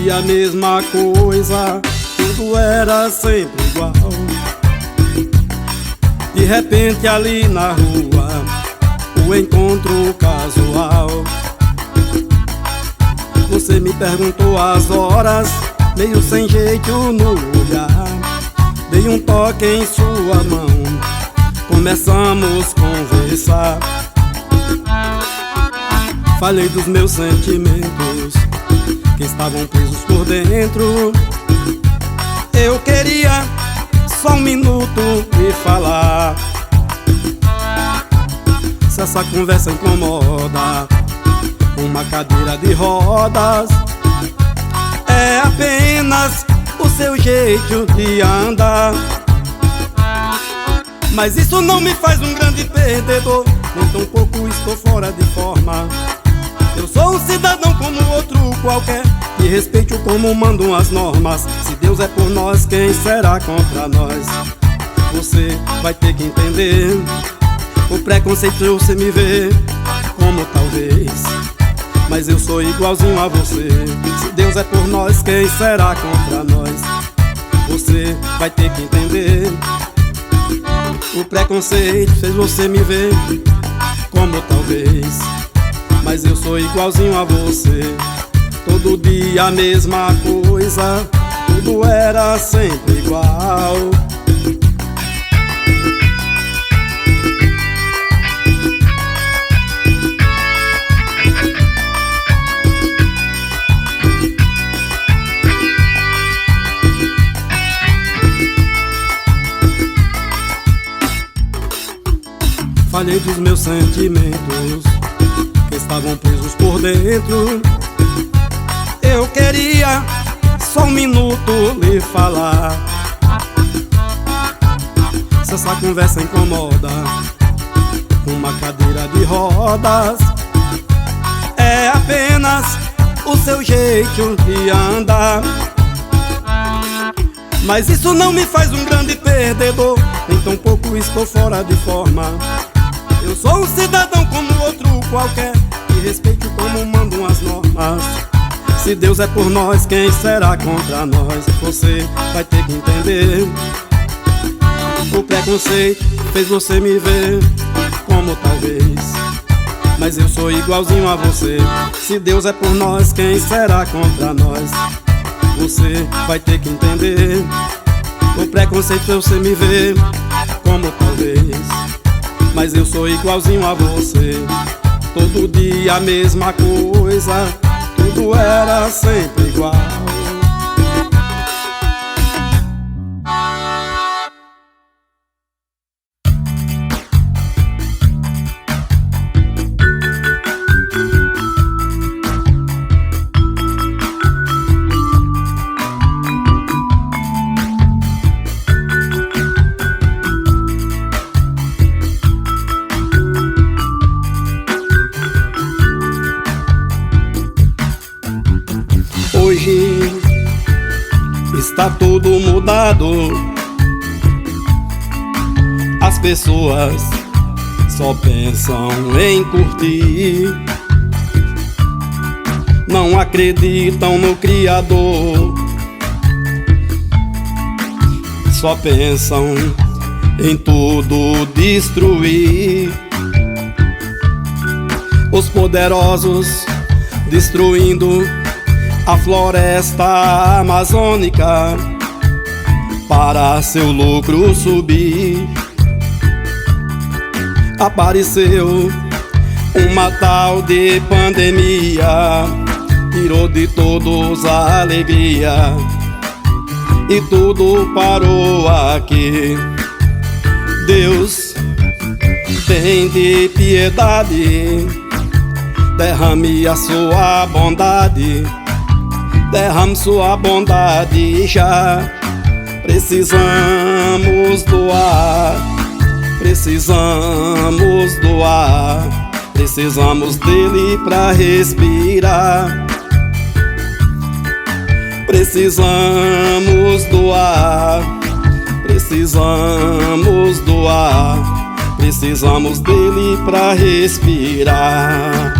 dia a mesma coisa, tudo era sempre igual. De repente ali na rua, o encontro casual. Você me perguntou as horas, meio sem jeito no olhar. Dei um toque em sua mão, começamos a conversar. Falei dos meus sentimentos que estavam presos por dentro. Eu queria só um minuto e falar. Se essa conversa incomoda, uma cadeira de rodas é apenas o seu jeito de andar. Mas isso não me faz um grande perdedor, nem tampouco estou fora de forma. Eu sou um cidadão como outro qualquer, e respeito como mandam as normas. Se Deus é por nós, quem será contra nós? Você vai ter que entender o preconceito, você me vê como talvez, mas eu sou igualzinho a você. Se Deus é por nós, quem será contra nós? Você vai ter que entender o preconceito fez você me ver como talvez, mas eu sou igualzinho a você. Todo dia a mesma coisa, tudo era sempre igual. Falei dos meus sentimentos que estavam presos por dentro. Eu queria só um minuto lhe falar. Se essa conversa incomoda, uma cadeira de rodas é apenas o seu jeito de andar. Mas isso não me faz um grande perdedor, nem tampouco estou fora de forma. Eu sou um cidadão como outro qualquer, e respeito como mandam as normas. Se Deus é por nós, quem será contra nós? Você vai ter que entender o preconceito fez você me ver como talvez, mas eu sou igualzinho a você. Se Deus é por nós, quem será contra nós? Você vai ter que entender o preconceito fez você me ver como talvez, mas eu sou igualzinho a você. Todo dia a mesma coisa, tudo era sempre igual. Hoje está tudo mudado, as pessoas só pensam em curtir, não acreditam no Criador, só pensam em tudo destruir. Os poderosos destruindo a floresta amazônica para seu lucro subir. Apareceu uma tal de pandemia, tirou de todos a alegria e tudo parou aqui. Deus tem de piedade, derrame a sua bondade, derrame sua bondade já. Precisamos doar, precisamos doar, precisamos dele pra respirar. Precisamos doar, precisamos doar, precisamos dele pra respirar.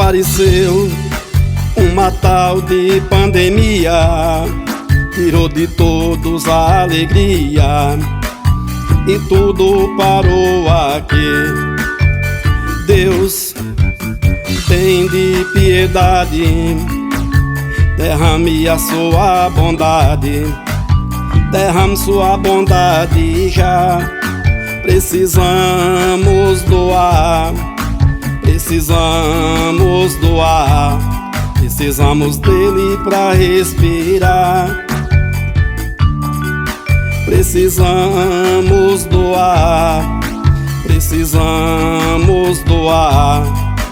Apareceu uma tal de pandemia, tirou de todos a alegria e tudo parou aqui. Deus tem de piedade, derrame a sua bondade, derrame sua bondade já. Precisamos doar, precisamos doar, precisamos dele pra respirar. Precisamos doar, precisamos doar,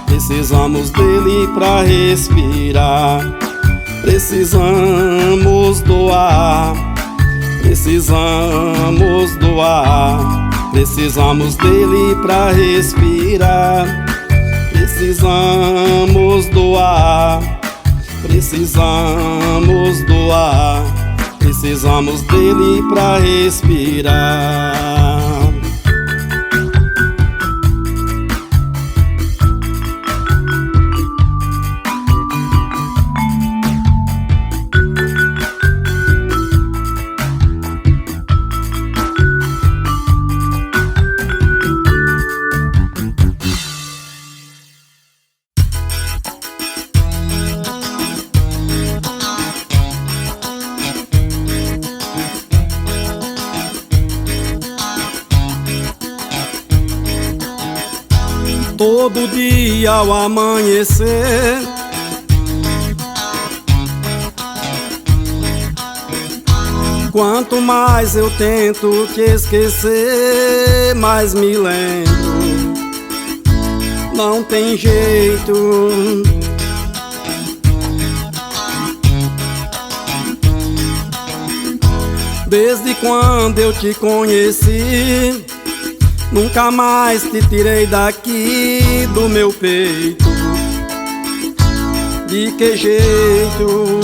precisamos dele pra respirar. Precisamos doar, precisamos doar, precisamos dele pra respirar. Precisamos doar, precisamos doar, precisamos dele pra respirar. Todo dia ao amanhecer, quanto mais eu tento te esquecer, mais me lembro. Não tem jeito. Desde quando eu te conheci, nunca mais te tirei daqui do meu peito. De que jeito?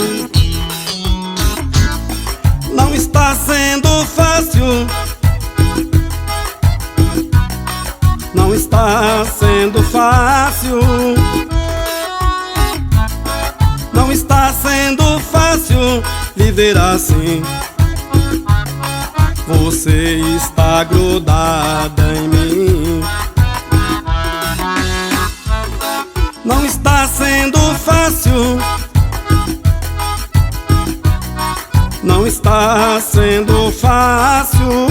Não está sendo fácil, não está sendo fácil, não está sendo fácil viver assim. Você está grudada em mim. Não está sendo fácil, não está sendo fácil,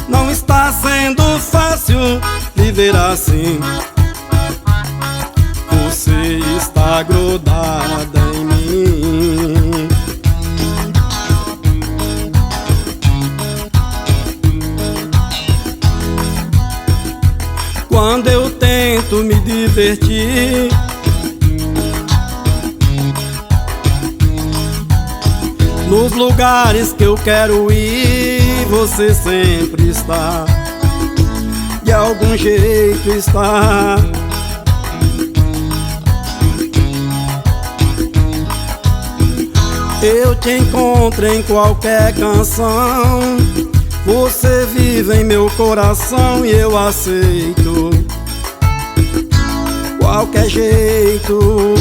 não está sendo fácil viver assim. Você está grudada em mim. Quando eu tento me divertir, nos lugares que eu quero ir, você sempre está, de algum jeito está. Eu te encontro em qualquer canção, você vive em meu coração e eu aceito qualquer jeito.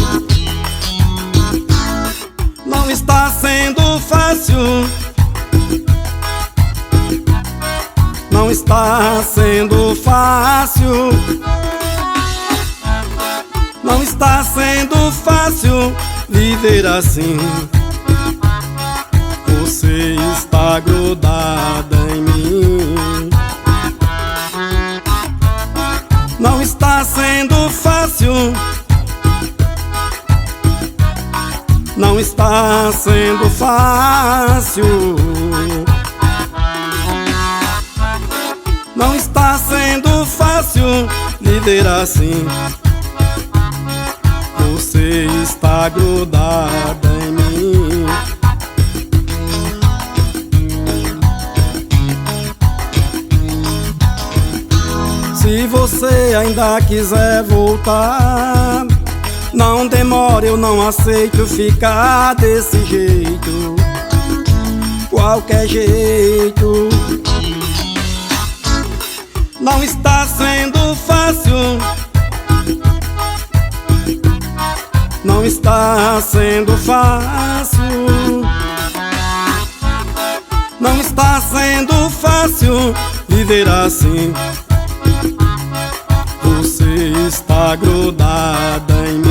Não está sendo fácil, não está sendo fácil, não está sendo fácil viver assim. Você está grudada em mim. Não está sendo fácil, não está sendo fácil, não está sendo fácil viver assim. Você está grudada em mim. Se você ainda quiser voltar, não demore, eu não aceito ficar desse jeito, qualquer jeito. Não está sendo fácil. Não está sendo fácil. Não está sendo fácil viver assim. Você está grudada em